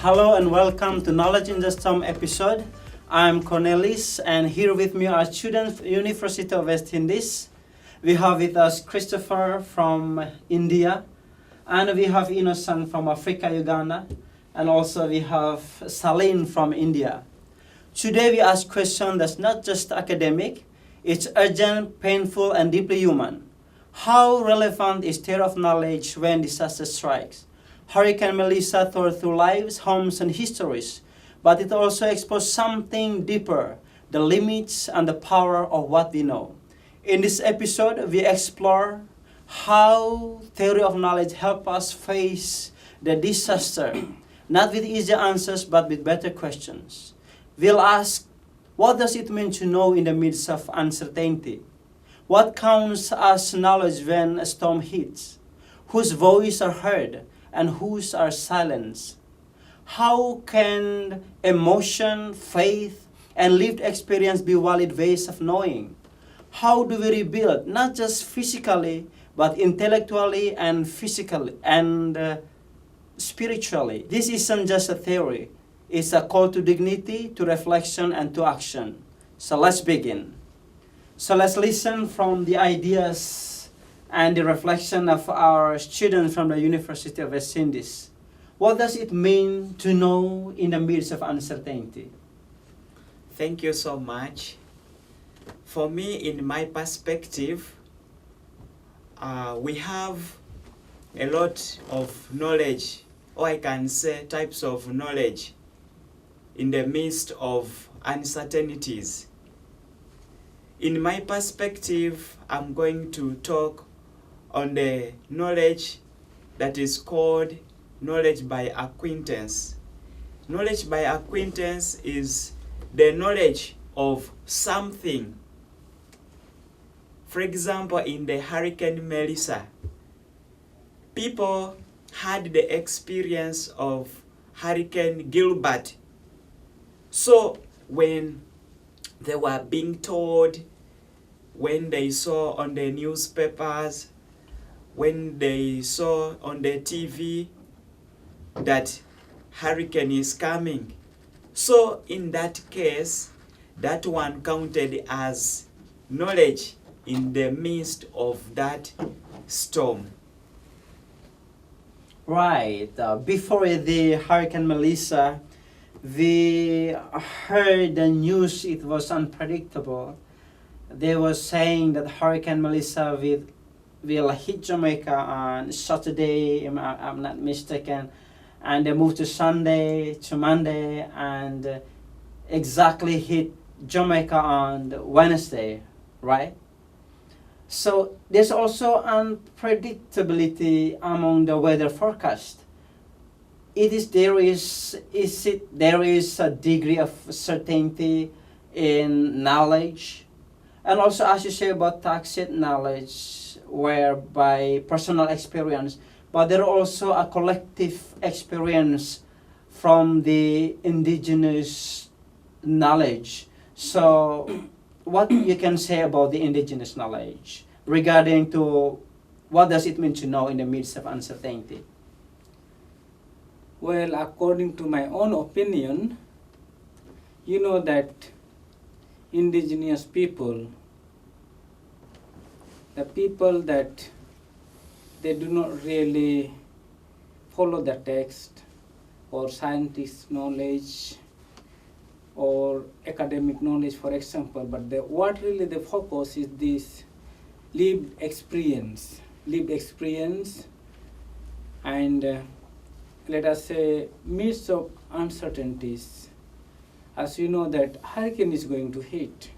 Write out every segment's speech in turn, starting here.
Hello and welcome to Knowledge in the Storm episode. I'm Cornelis and here with me are students University of West Indies. We have with us Christopher from India and we have Innocent from Africa, Uganda, and also we have Saline from India. Today we ask questions that's not just academic, it's urgent, painful and deeply human. How relevant is theory of knowledge when disaster strikes? Hurricane Melissa tore through lives, homes, and histories, but it also exposed something deeper, the limits and the power of what we know. In this episode, we explore how theory of knowledge helps us face the disaster, not with easy answers, but with better questions. We'll ask, what does it mean to know in the midst of uncertainty? What counts as knowledge when a storm hits? Whose voices are heard? And whose are silenced? How can emotion, faith, and lived experience be valid ways of knowing? How do we rebuild, not just physically, but intellectually and physically and spiritually? This isn't just a theory. It's a call to dignity, to reflection, and to action. So let's begin. So let's listen from the ideas and the reflection of our students from the University of West Indies. What does it mean to know in the midst of uncertainty? Thank you so much. For me, in my perspective, we have a lot of knowledge, or I can say types of knowledge, in the midst of uncertainties. In my perspective, I'm going to talk on the knowledge that is called knowledge by acquaintance. Knowledge by acquaintance is the knowledge of something. For example, in the Hurricane Melissa, people had the experience of Hurricane Gilbert. So when they were being told, when they saw on the newspapers, when they saw on the TV that hurricane is coming. So in that case, that one counted as knowledge in the midst of that storm. Right. Before the Hurricane Melissa, we heard the news. It was unpredictable. They were saying that Hurricane Melissa will hit Jamaica on Saturday, if I'm not mistaken, and they moved to Sunday, to Monday, and exactly hit Jamaica on Wednesday, right? So there's also unpredictability among the weather forecast. There is a degree of certainty in knowledge, and also as you say about tacit knowledge, whereby personal experience, but there are also a collective experience from the indigenous knowledge. So what you can say about the indigenous knowledge regarding to what does it mean to know in the midst of uncertainty? Well, according to my own opinion, you know that indigenous people, the people that they do not really follow the text or scientist knowledge or academic knowledge, for example, but what really the focus is this lived experience, and let us say midst of uncertainties. As you know that hurricane is going to hit.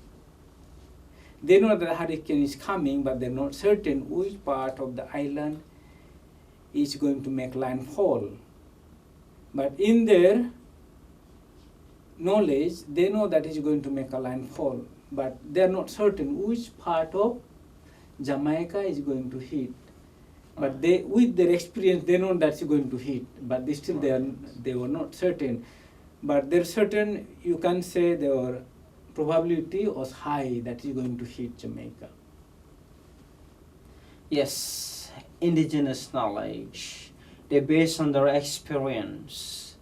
They know that the hurricane is coming, but they're not certain which part of the island is going to make landfall. But in their knowledge, they know that it's going to make a landfall, but they're not certain which part of Jamaica is going to hit. But they, with their experience, they know that's going to hit, but they were not certain. But they're certain, you can say their probability was high that is going to hit Jamaica. Yes, indigenous knowledge. They based on their experience.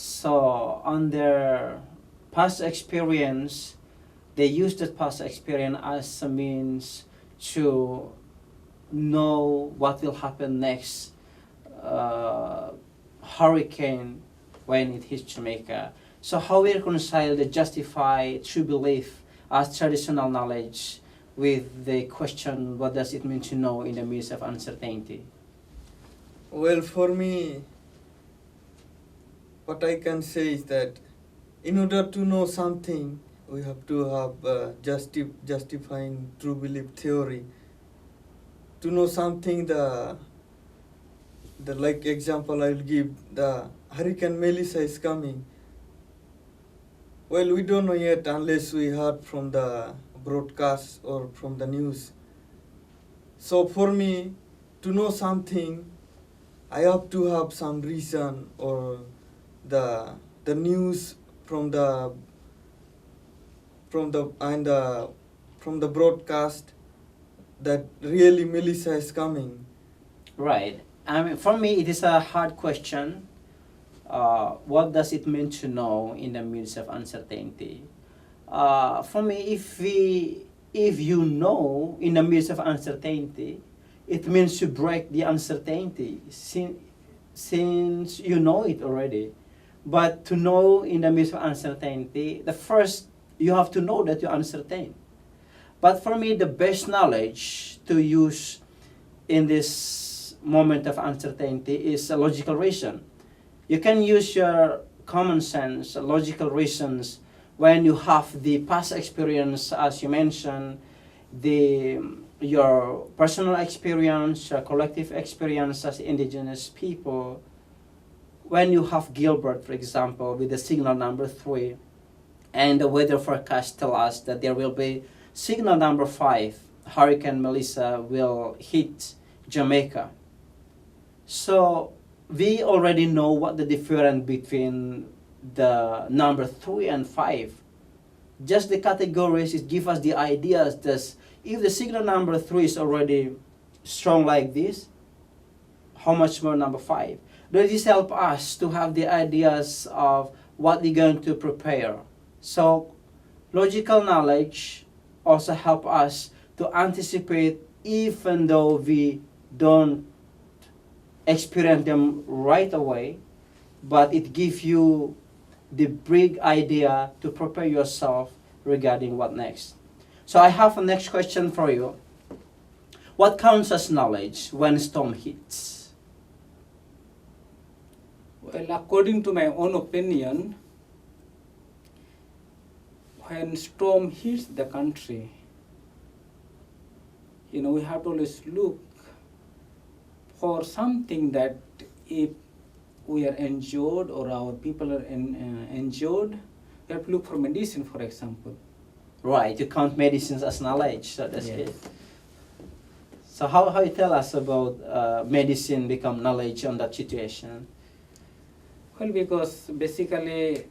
So on their past experience, they use that past experience as a means to know what will happen next hurricane when it hits Jamaica. So how we reconcile the justified true belief as traditional knowledge with the question, what does it mean to know in the midst of uncertainty? Well, for me, what I can say is that in order to know something, we have to have justifying true belief theory. To know something, the like example I'll give, the Hurricane Melissa is coming. Well, we don't know yet unless we heard from the broadcast or from the news. So for me, to know something, I have to have some reason or the news from the broadcast that really Melissa is coming. Right. I mean, for me, it is a hard question. What does it mean to know in the midst of uncertainty? For me, if you know in the midst of uncertainty, it means to break the uncertainty since you know it already. But to know in the midst of uncertainty, the first you have to know that you're uncertain. But for me, the best knowledge to use in this moment of uncertainty is a logical reason. You can use your common sense, logical reasons when you have the past experience, as you mentioned, your personal experience, your collective experience as indigenous people. When you have Gilbert, for example, with the signal number 3, and the weather forecast tell us that there will be signal number 5, Hurricane Melissa will hit Jamaica. So we already know what the difference between the number 3 and 5. Just the categories, it gives us the ideas that if the signal number 3 is already strong like this, how much more number 5? Does this help us to have the ideas of what we're going to prepare? So logical knowledge also help us to anticipate even though we don't experience them right away, but it gives you the big idea to prepare yourself regarding what next. So I have a next question for you. What counts as knowledge when storm hits? Well, according to my own opinion, when storm hits the country, we have to always look for something that if we are injured or our people are injured, we have to look for medicine, for example. Right, you count medicines as knowledge, so that's Yes. it. So how you tell us about medicine become knowledge on that situation? Well, because basically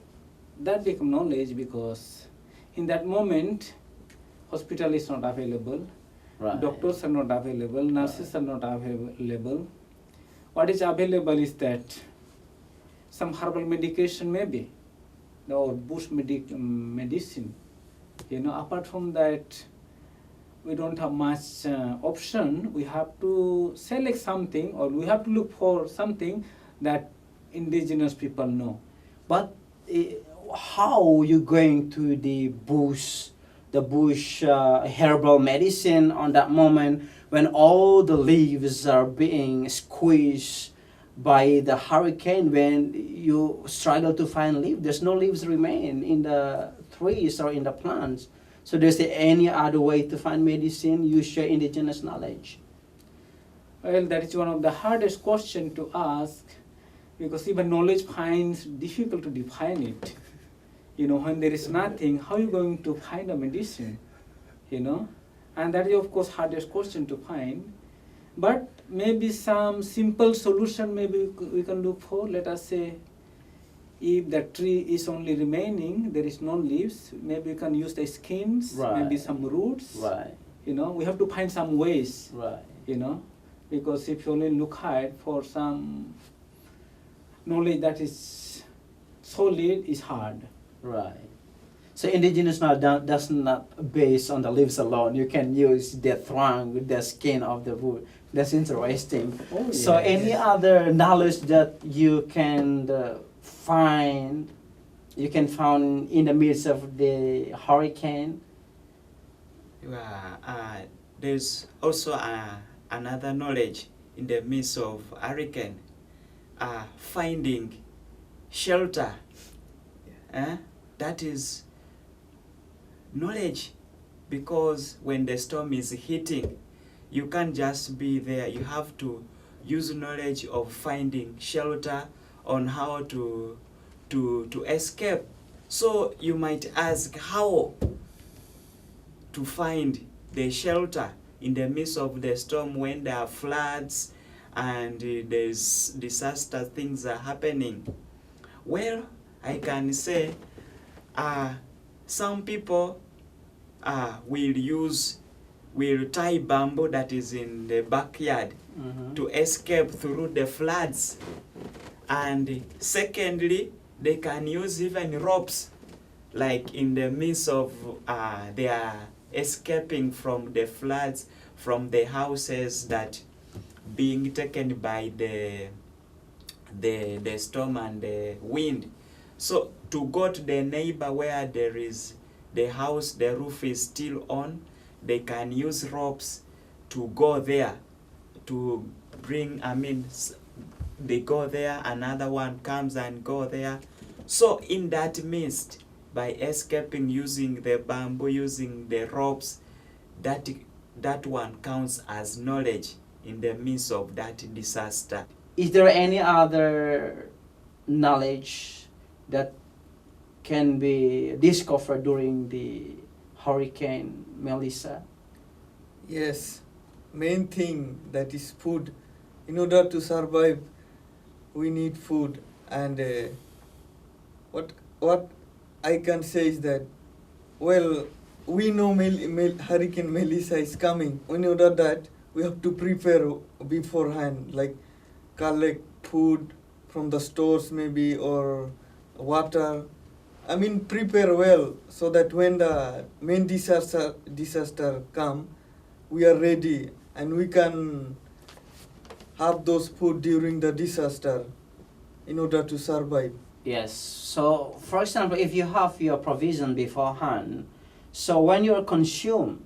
that become knowledge because in that moment, hospital is not available, Right. doctors are not available, nurses are not available. What is available is that some herbal medication maybe, or bush medicine. Apart from that, we don't have much option. We have to select something or we have to look for something that indigenous people know. But how you going to the bush herbal medicine on that moment when all the leaves are being squeezed by the hurricane, when you struggle to find leaves? There's no leaves remain in the trees or in the plants. So there's any other way to find medicine? Use your indigenous knowledge. Well, that is one of the hardest questions to ask because even knowledge finds difficult to define it. When there is nothing, how are you going to find a medicine? And that is of course hardest question to find. But maybe some simple solution maybe we can look for. Let us say if the tree is only remaining, there is no leaves, maybe we can use the skins, Right. maybe some roots. Right. We have to find some ways, Right. because if you only look hard for some knowledge that is solid is hard. Right. So indigenous knowledge does not based on the leaves alone. You can use the trunk, the skin of the wood. That's interesting. Oh, So yes. any other knowledge that you can find, you can find in the midst of the hurricane? There's also another knowledge in the midst of hurricane, finding shelter. That is knowledge, because when the storm is hitting, you can't just be there. You have to use knowledge of finding shelter, on how to escape. So you might ask how to find the shelter in the midst of the storm when there are floods and there's disaster, things are happening. Well, I can say some people will tie bamboo that is in the backyard to escape through the floods. And secondly, they can use even ropes, like in the midst of they are escaping from the floods, from the houses that being taken by the storm and the wind. So to go to the neighbor where there is the house, the roof is still on, they can use ropes to go there, to bring, they go there, another one comes and go there. So in that midst, by escaping using the bamboo, using the ropes, that one counts as knowledge in the midst of that disaster. Is there any other knowledge that can be discovered during the Hurricane Melissa? Yes, main thing that is food. In order to survive, we need food, and what I can say is that, well, we know Hurricane Melissa is coming. In order that we have to prepare beforehand, like collect food from the stores maybe, or water. Prepare well so that when the main disaster come, we are ready and we can have those food during the disaster in order to survive. Yes. So, for example, if you have your provision beforehand, so when you consume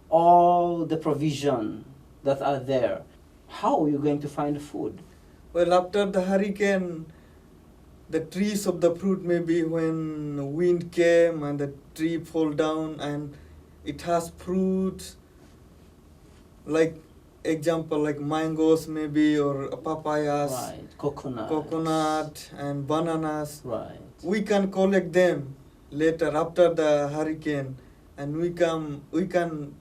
all the provision that are there, how are you going to find food? Well, after the hurricane, the trees of the fruit, maybe when wind came and the tree fall down and it has fruits, like example like mangoes maybe, or papayas, Right. coconut and bananas. Right. We can collect them later after the hurricane, and we can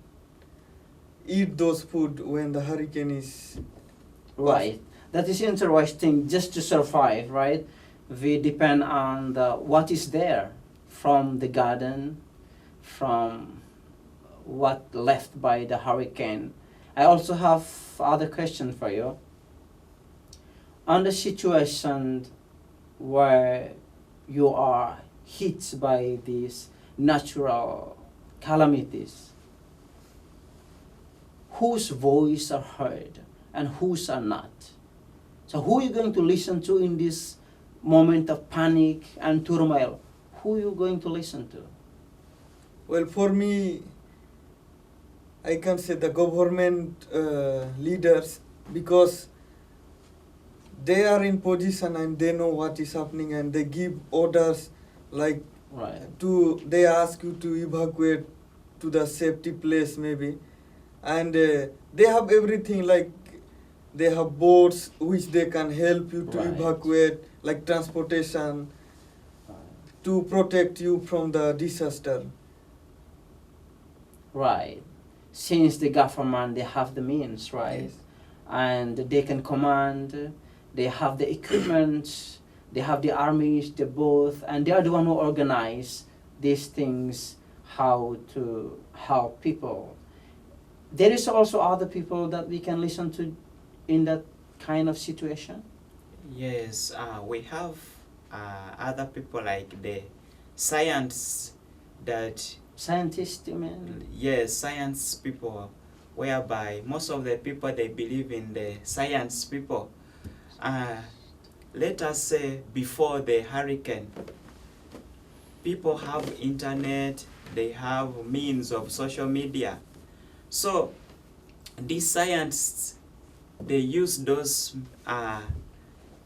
eat those food when the hurricane is Right. That is interesting. Just to survive, right? We depend on what is there from the garden, from what left by the hurricane. I also have other question for you. On the situation where you are hit by these natural calamities, whose voice are heard and whose are not? So who are you going to listen to in this moment of panic and turmoil? Who are you going to listen to? Well, for me, I can say the government leaders, because they are in position and they know what is happening, and they give orders like Right. they ask you to evacuate to the safety place maybe, and they have everything, like they have boats which they can help you to Right. evacuate, like transportation, to protect you from the disaster. Right. Since the government, they have the means, right? Yes. And they can command, they have the equipment, they have the armies, the both, and they are the one who organize these things, how to help people. There is also other people that we can listen to in that kind of situation. Yes, we have other people like the science that Scientists, you mean? yes, science people, whereby most of the people they believe in the science people. Let us say before the hurricane, people have internet, they have means of social media. So these scientists, they use those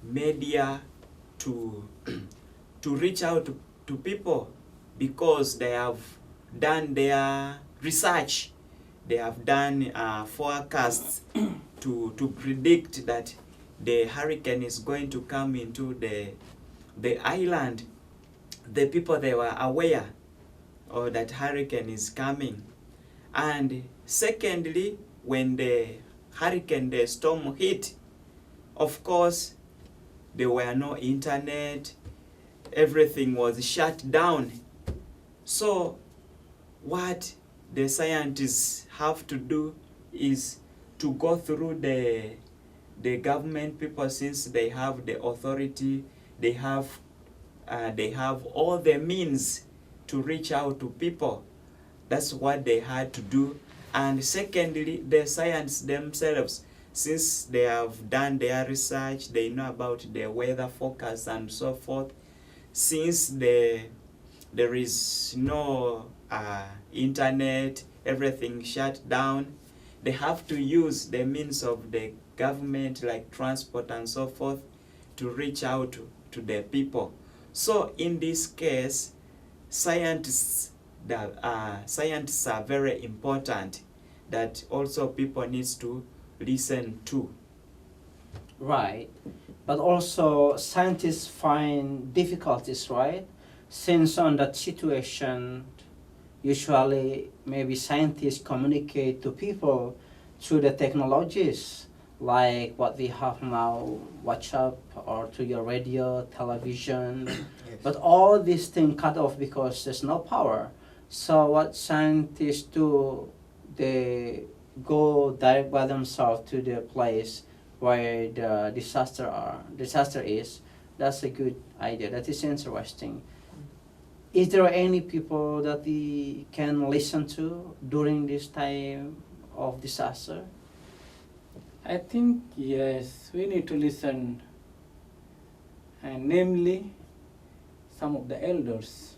media to to reach out to people because they have done their research. They have done forecasts to predict that the hurricane is going to come into the island. The people, they were aware of that hurricane is coming. And secondly, when the hurricane, the storm hit, of course, there were no internet, everything was shut down. So what the scientists have to do is to go through the government people, since they have the authority, they have all the means to reach out to people. That's what they had to do. And secondly, the science themselves, since they have done their research, they know about the weather forecast and so forth. Since there is no internet, everything shut down, they have to use the means of the government like transport and so forth to reach out to the people. So in this case, scientists are very important, that also people needs to listen to. Right. But also scientists find difficulties, right? Since on that situation, usually maybe scientists communicate to people through the technologies like what we have now, WhatsApp, or to your radio, television. Yes. But all these things cut off because there's no power. So what scientists do, they go direct by themselves to the place where the disaster is. That's a good idea. That is interesting. Is there any people that we can listen to during this time of disaster? I think yes, we need to listen, and namely some of the elders.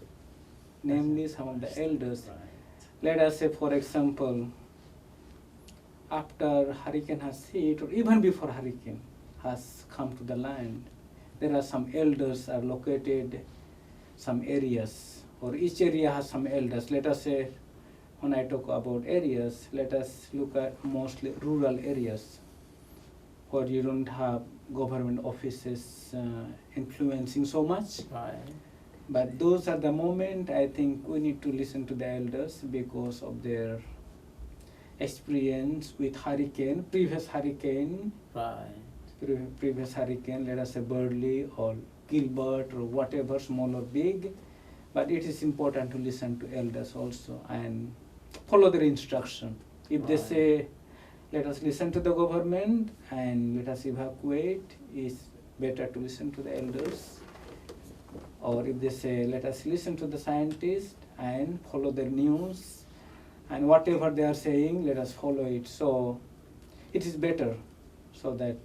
Let us say, for example, after hurricane has hit, or even before hurricane has come to the land, there are some elders are located some areas, or each area has some elders. Let us say, when I talk about areas, let us look at mostly rural areas where you don't have government offices influencing so much. Right. But those are the moment I think we need to listen to the elders because of their experience with previous hurricane, let us say Burley or Gilbert or whatever, small or big. But it is important to listen to elders also and follow their instruction. If they say, let us listen to the government and let us evacuate, it's better to listen to the elders. Or if they say, let us listen to the scientists and follow their news, and whatever they are saying, let us follow it. So it is better, so that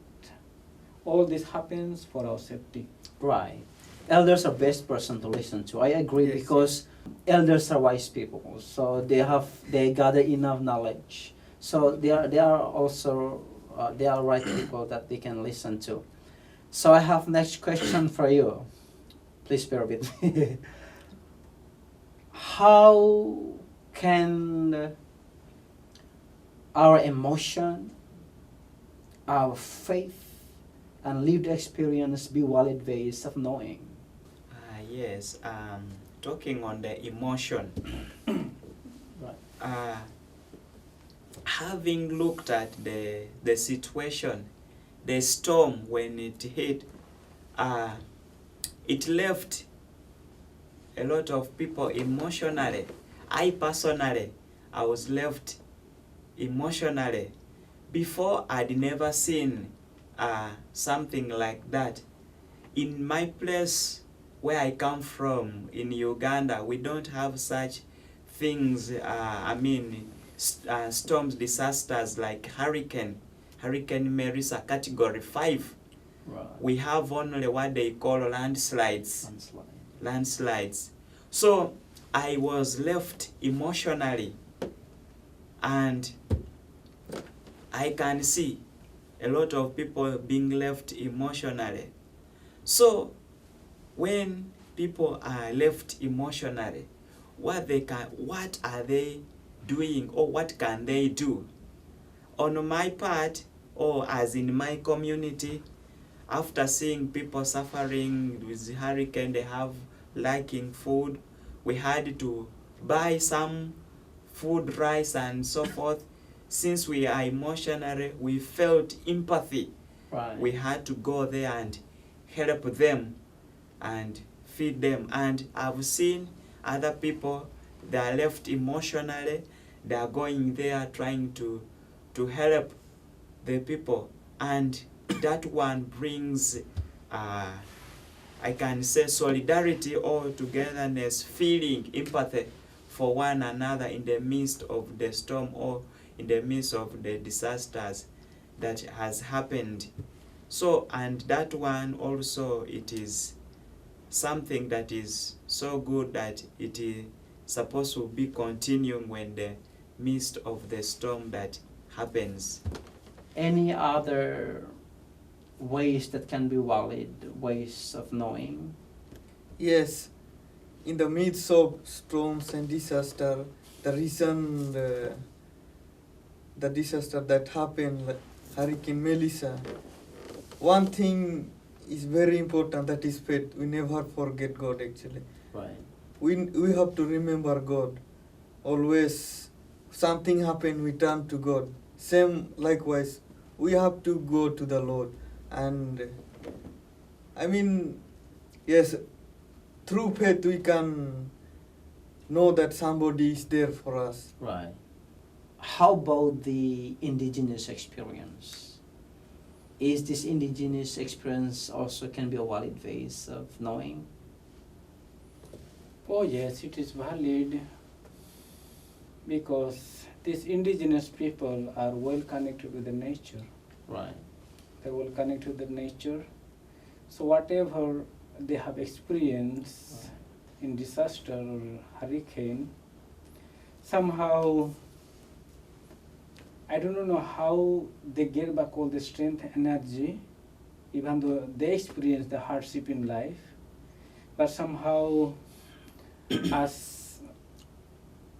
all this happens for our safety. Right. Elders are best person to listen to. I agree, Yes, because elders are wise people. So they gather enough knowledge. So they are also they are right people that we can listen to. So I have next question for you. Please bear with me. How can our emotion, our faith, and lived experience be valid ways of knowing? Yes, talking on the emotion. Right. Having looked at the situation, the storm when it hit, it left a lot of people emotionally. I personally, I was left emotionally. Before, I'd never seen something like that. In my place, where I come from in Uganda, we don't have such things, storms, disasters like Hurricane Melissa category 5. Right. We have only what they call landslides. So I was left emotionally, and I can see a lot of people being left emotionally. So when people are left emotionally, what are they doing, or what can they do? On my part, or as in my community, after seeing people suffering with the hurricane, they have lacking food, we had to buy some food, rice and so forth. Since we are emotionally, we felt empathy. Right. We had to go there and help them and feed them. And I've seen other people, they are left emotionally, they are going there trying to help the people, and that one brings I can say solidarity or togetherness, feeling empathy for one another in the midst of the storm or in the midst of the disasters that has happened. So, and that one also, it is something that is so good that it is supposed to be continuing when the midst of the storm that happens. Any other ways that can be valid, ways of knowing? Yes, in the midst of storms and disaster, the reason the disaster that happened, like Hurricane Melissa, one thing is very important, that is faith. We never forget God actually. Right. We have to remember God. Always something happen, we turn to God. Same likewise, we have to go to the Lord. And I mean, yes, through faith we can know that somebody is there for us. Right. How about the indigenous experience? Is this indigenous experience also can be a valid ways of knowing? Oh yes, it is valid, because these indigenous people are well connected with the nature. Right. They're well connected with the nature. So whatever they have experienced in disaster or hurricane, somehow, I don't know how they get back all the strength, energy, even though they experience the hardship in life, but somehow, as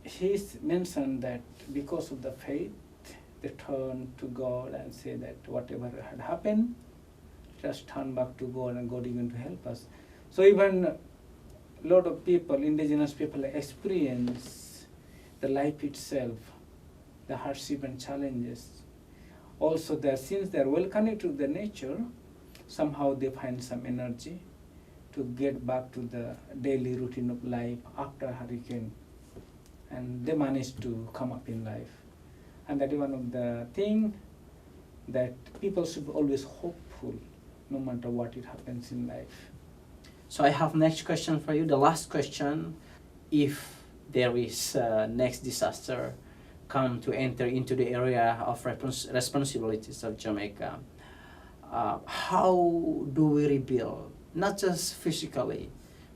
he's mentioned, that because of the faith, they turn to God and say that whatever had happened, just turn back to God, and God is going to help us. So even a lot of people, indigenous people, experience the life itself, the hardship and challenges. Also, since they are well connected to the nature, somehow they find some energy to get back to the daily routine of life after hurricane, and they manage to come up in life. And that is one of the things that people should be always hopeful, no matter what it happens in life. So I have next question for you. The last question: if there is next disaster come to enter into the area of responsibilities of Jamaica, how do we rebuild, not just physically,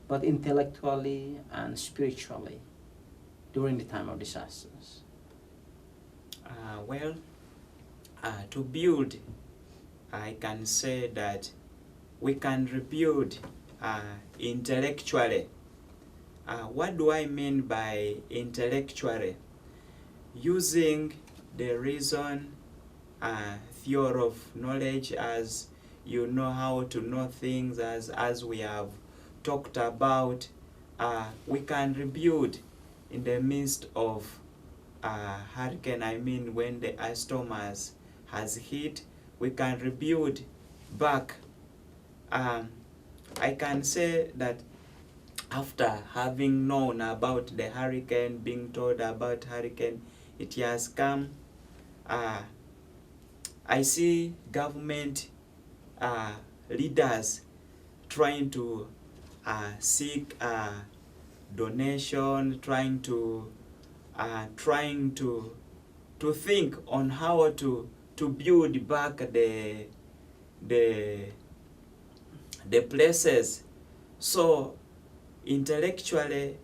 but intellectually and spiritually during the time of disasters? To build, I can say that we can rebuild intellectually. What do I mean by intellectually? Using the reason, theory of knowledge, as you know how to know things, as we have talked about, we can rebuild in the midst of hurricane. I mean, when the ice storm has hit, we can rebuild back. I can say that after having known about the hurricane, being told about hurricane, it has come, I see government leaders trying to seek donation, trying to think on how to build back the places. So intellectually,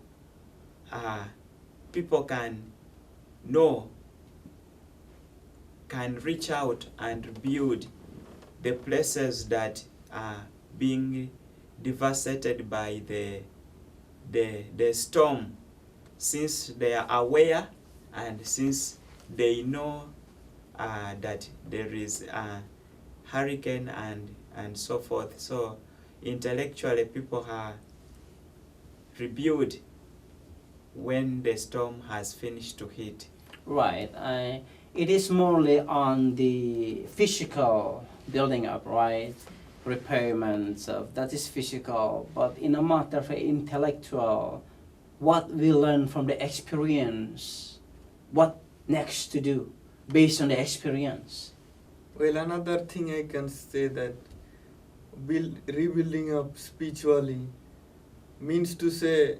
people can reach out and build the places that are being devastated by the storm, since they are aware and since they know that there is a hurricane and so forth. So intellectually, people are rebuild when the storm has finished to hit. Right. It is morely on the physical building up, right? Repairments of that is physical, but in a matter of intellectual, what we learn from the experience, what next to do based on the experience. Well, another thing I can say that rebuilding up spiritually means to say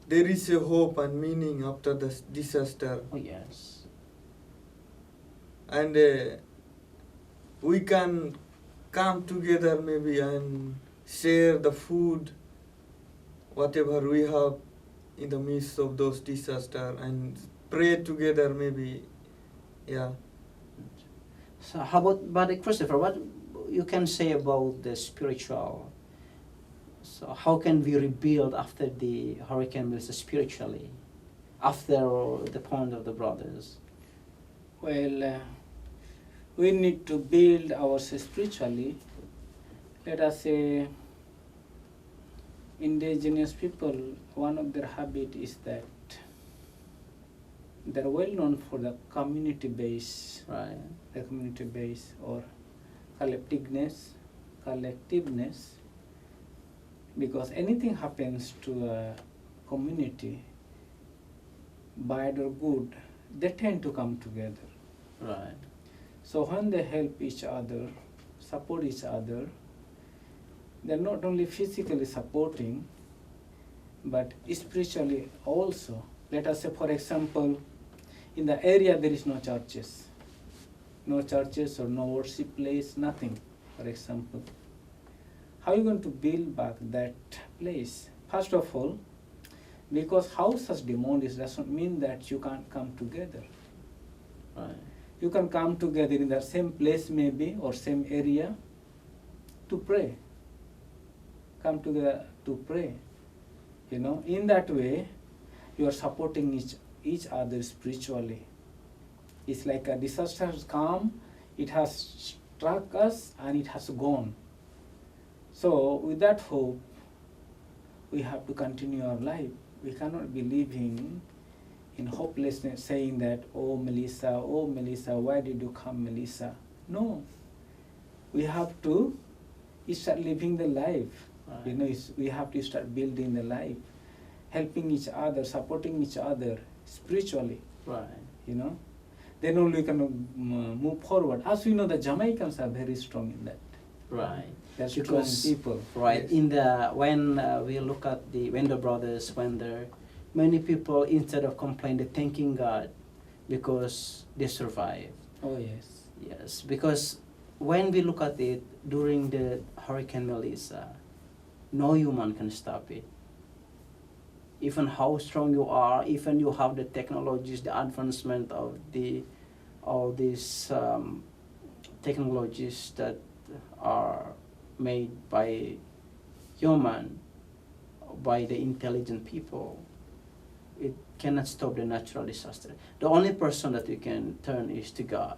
there is a hope and meaning after the disaster, Oh yes. and we can come together maybe and share the food, whatever we have in the midst of those disaster, and pray together maybe. Yeah. So how about Brother Christopher? What you can say about the spiritual? So how can we rebuild after the hurricane Melissa spiritually, after the point of the brothers? Well, we need to build ourselves spiritually. Let us say, indigenous people, one of their habit is that they're well known for the community base, Right. the community base or collectiveness, because anything happens to a community, bad or good, they tend to come together. Right. So when they help each other, support each other, they're not only physically supporting, but spiritually also. Let us say, for example, in the area there is no churches or no worship place, nothing, for example. How are you going to build back that place? First of all, because house has demolished doesn't mean that you can't come together. Right. You can come together in the same place maybe or same area to pray. Come together to pray. You know, in that way, you are supporting each other spiritually. It's like a disaster has come, it has struck us and it has gone. So with that hope, we have to continue our life. We cannot be living in hopelessness, saying that, oh Melissa, why did you come, Melissa? No, we have to start living the life. Right. You know, we have to start building the life, helping each other, supporting each other spiritually. Right. You know, then only we can move forward. As we know, the Jamaicans are very strong in that. Right. They're strong Because- people. Right. Yes. In the when we look at the Wender brothers, when there many people instead of complaining, they're thanking God because they survived. Oh yes. Yes, because when we look at it during the Hurricane Melissa, no human can stop it. Even how strong you are, even you have the technologies, the advancement of all these technologies that are made by human, by the intelligent people, it cannot stop the natural disaster. The only person that we can turn is to God.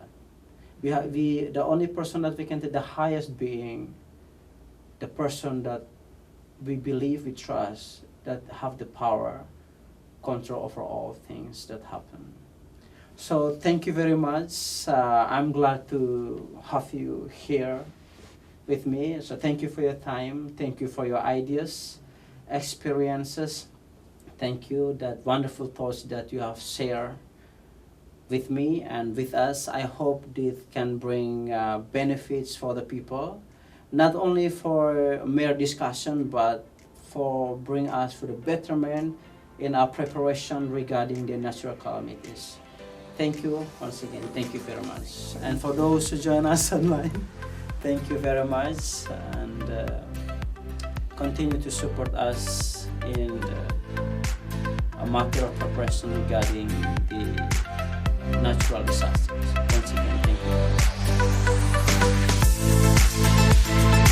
The only person that we can take, the highest being, the person that we believe, we trust, that have the power, control over all things that happen. So thank you very much. I'm glad to have you here with me. So thank you for your time. Thank you for your ideas, experiences. Thank you, that wonderful thoughts that you have shared with me and with us. I hope this can bring benefits for the people. not only for mere discussion, but for bring us for the betterment in our preparation regarding the natural calamities. Thank you once again. Thank you very much. And for those who join us online, thank you very much, and continue to support us in a matter of preparation regarding the natural disasters. Once again, thank you.